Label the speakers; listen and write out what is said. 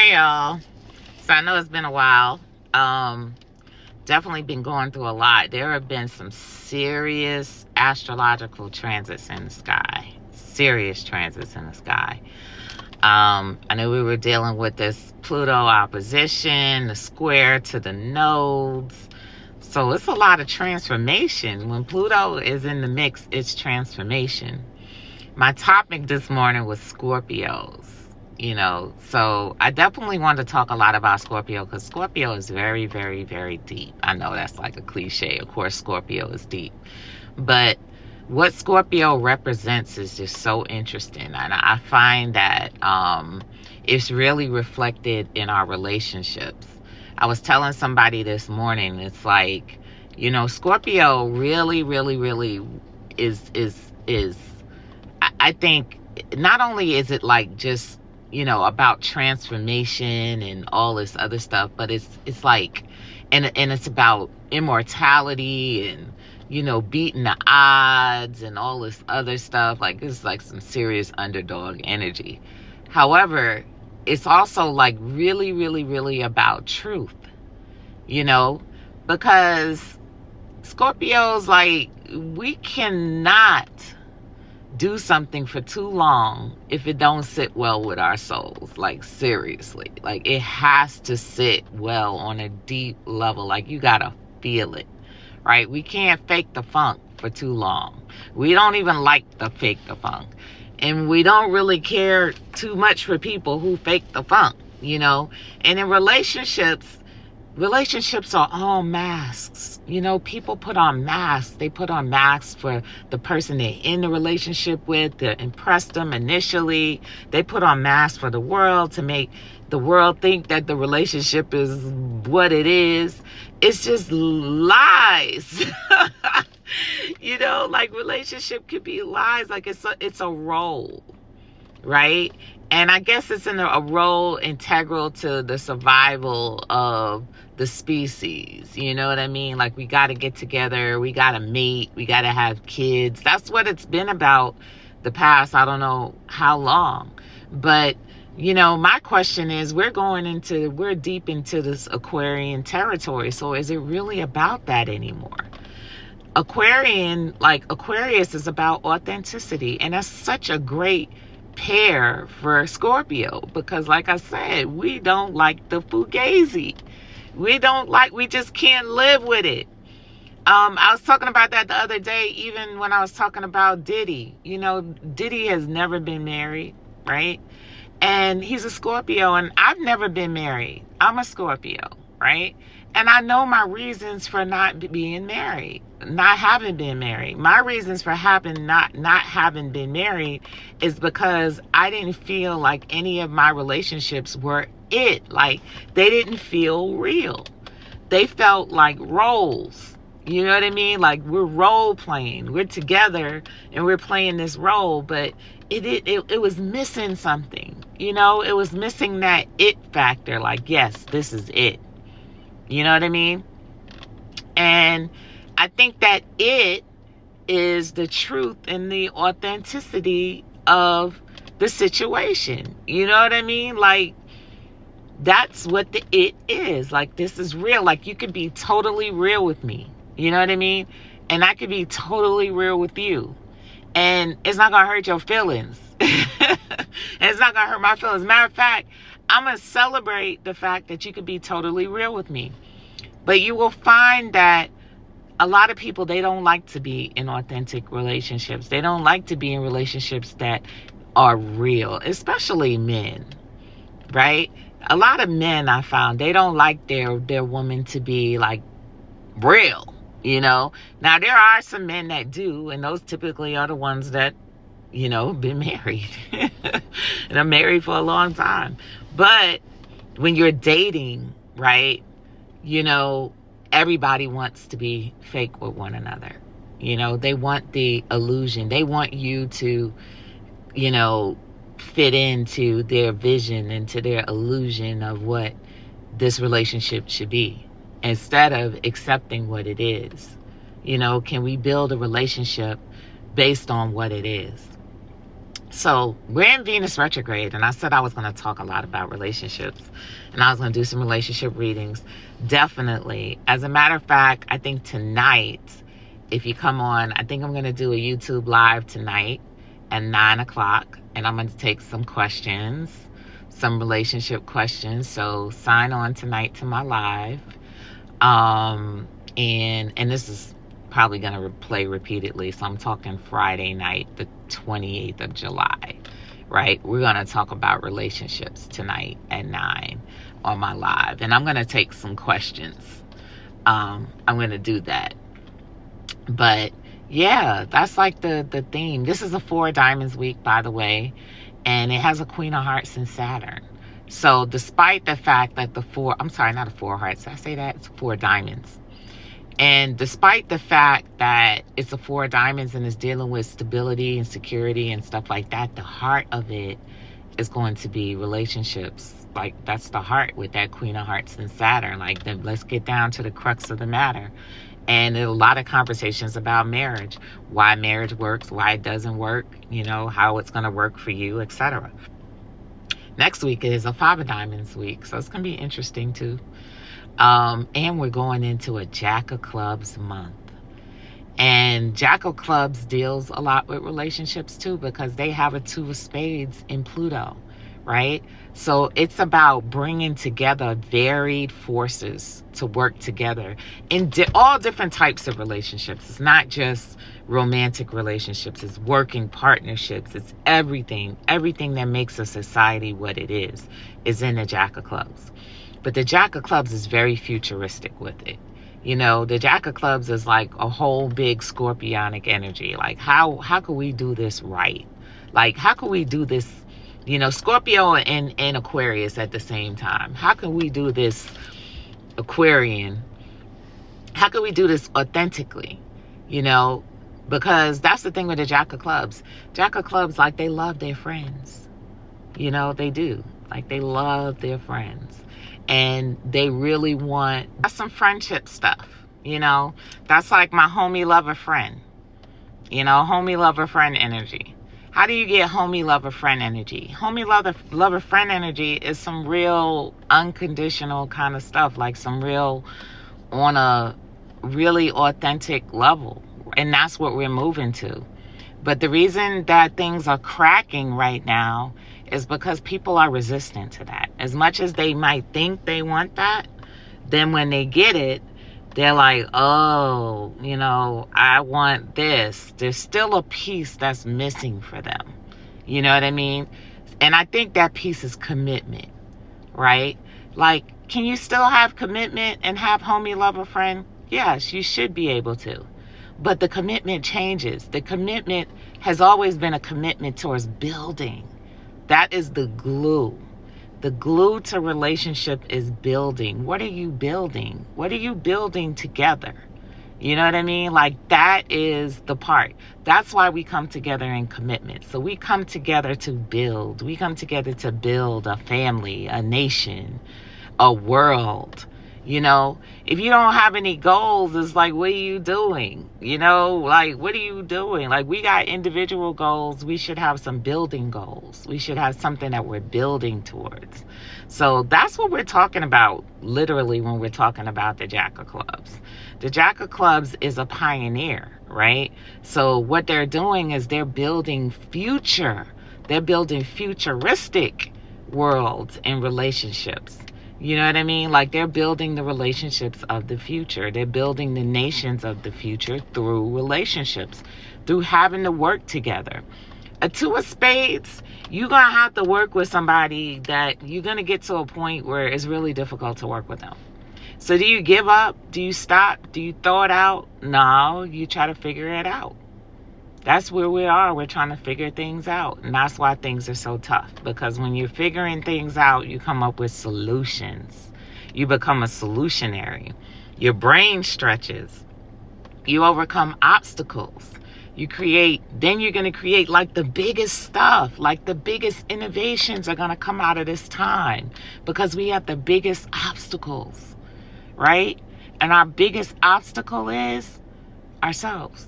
Speaker 1: Hey y'all. So I know it's been a while. Definitely been going through a lot. There have been some serious astrological transits in the sky. Serious transits in the sky. I know we were dealing with this Pluto opposition, the square to the nodes. So it's a lot of transformation. When Pluto is in the mix, it's transformation. My topic this morning was Scorpios. So I definitely want to talk a lot about Scorpio because Scorpio is very, very, very deep. I know that's like a cliche. Of course, Scorpio is deep. But what Scorpio represents is just so interesting. And I find that it's really reflected in our relationships. I was telling somebody this morning, it's like, Scorpio really, really, really is I think not only is it like just about transformation and all this other stuff, but it's like, and it's about immortality and, beating the odds and all this other stuff. Like, it's like some serious underdog energy. However, it's also like really, really, really about truth, because Scorpios, like, we cannot do something for too long if it don't sit well with our souls. Like, seriously, like, it has to sit well on a deep level. Like, you gotta feel it, right? We can't fake the funk for too long. We don't even like to fake the funk, and we don't really care too much for people who fake the funk, and in relationships are all masks. People put on masks. They put on masks for the person they're in the relationship with to impress them initially. They put on masks for the world to make the world think that the relationship is what it is. It's just lies. Like, relationship could be lies. Like, it's a role, right? And I guess it's in a role integral to the survival of the species. You know what I mean? Like, we got to get together. We got to mate. We got to have kids. That's what it's been about the past, I don't know how long. But, my question is, we're deep into this Aquarian territory. So is it really about that anymore? Aquarius is about authenticity. And that's such a great pair for Scorpio, because like I said, we don't like the fugazi. We just can't live with it. I was talking about that the other day, even when I was talking about Diddy. Diddy has never been married, right? And he's a Scorpio, and I've never been married. I'm a Scorpio, right? And I know my reasons for not being married, not having been married. My reasons for not having been married is because I didn't feel like any of my relationships were it. Like, they didn't feel real. They felt like roles. You know what I mean? Like, we're role playing. We're together and we're playing this role, but it was missing something. It was missing that it factor. Like, yes, this is it. You know what I mean? And I think that it is the truth and the authenticity of the situation. You know what I mean? Like, that's what the it is. Like, this is real. Like, you could be totally real with me. You know what I mean? And I could be totally real with you. And it's not going to hurt your feelings. And it's not going to hurt my feelings. Matter of fact, I'm going to celebrate the fact that you could be totally real with me. But you will find that a lot of people, they don't like to be in authentic relationships. They don't like to be in relationships that are real, especially men, right? A lot of men, I found, they don't like their woman to be like real, Now, there are some men that do, and those typically are the ones that, been married and are married for a long time. But when you're dating, right, everybody wants to be fake with one another. They want the illusion. They want you to, fit into their vision, into their illusion of what this relationship should be, instead of accepting what it is. Can we build a relationship based on what it is? So we're in Venus retrograde, and I said I was going to talk a lot about relationships, and I was going to do some relationship readings. Definitely. As a matter of fact, I think tonight, if you come on, I think I'm going to do a YouTube live tonight at 9 o'clock, and I'm going to take some questions, some relationship questions. So sign on tonight to my live. And this is probably going to play repeatedly. So I'm talking Friday night, the 28th of July, right? We're going to talk about relationships tonight at 9 on my live. And I'm going to take some questions. I'm going to do that. But yeah, that's like the theme. This is a 4 of Diamonds week, by the way. And it has a Queen of Hearts and Saturn. So despite the fact that not a 4 of Hearts. Did I say that? It's 4 of Diamonds. And despite the fact that it's a 4 of Diamonds and it's dealing with stability and security and stuff like that, the heart of it is going to be relationships. Like, that's the heart with that Queen of Hearts and Saturn. Like, let's get down to the crux of the matter. And a lot of conversations about marriage, why marriage works, why it doesn't work, how it's going to work for you, etc. Next week is a 5 of Diamonds week, so it's going to be interesting too. And we're going into a Jack of Clubs month. And Jack of Clubs deals a lot with relationships too, because they have a 2 of Spades in Pluto, right? So it's about bringing together varied forces to work together in all different types of relationships. It's not just romantic relationships. It's working partnerships. It's everything. Everything that makes a society what it is in the Jack of Clubs. But the Jack of Clubs is very futuristic with it. The Jack of Clubs is like a whole big scorpionic energy. Like, how can we do this right? Like, how can we do this, Scorpio and Aquarius at the same time? How can we do this Aquarian? How can we do this authentically? Because that's the thing with the Jack of Clubs. Jack of Clubs, like, they love their friends. They do. Like, they love their friends. And they really want some friendship stuff, That's like my homie, lover, friend. Homie, lover, friend energy. How do you get homie, lover, friend energy? Homie, lover, friend energy is some real unconditional kind of stuff. Like some real, on a really authentic level. And that's what we're moving to. But the reason that things are cracking right now is because people are resistant to that. As much as they might think they want that, then when they get it, they're like, oh, I want this. There's still a piece that's missing for them. You know what I mean? And I think that piece is commitment, right? Like, can you still have commitment and have homie, lover, friend? Yes, you should be able to. But the commitment changes. The commitment has always been a commitment towards building. That is the glue. The glue to relationship is building. What are you building? What are you building together? You know what I mean? Like, that is the part. That's why we come together in commitment. So we come together to build. We come together to build a family, a nation, a world. If you don't have any goals, it's like, what are you doing? Like, what are you doing? Like, we got individual goals. We should have some building goals. We should have something that we're building towards. So that's what we're talking about, literally, when we're talking about the Jack of Clubs. The Jack of Clubs is a pioneer, right? So what they're doing is they're building future. They're building futuristic worlds and relationships. You know what I mean? Like, they're building the relationships of the future. They're building the nations of the future through relationships, through having to work together. A 2 of Spades, you're going to have to work with somebody that you're going to get to a point where it's really difficult to work with them. So do you give up? Do you stop? Do you throw it out? No, you try to figure it out. That's where we are. We're trying to figure things out. And that's why things are so tough. Because when you're figuring things out, you come up with solutions. You become a solutionary. Your brain stretches. You overcome obstacles. Then you're going to create like the biggest stuff. Like the biggest innovations are going to come out of this time. Because we have the biggest obstacles. Right? And our biggest obstacle is ourselves.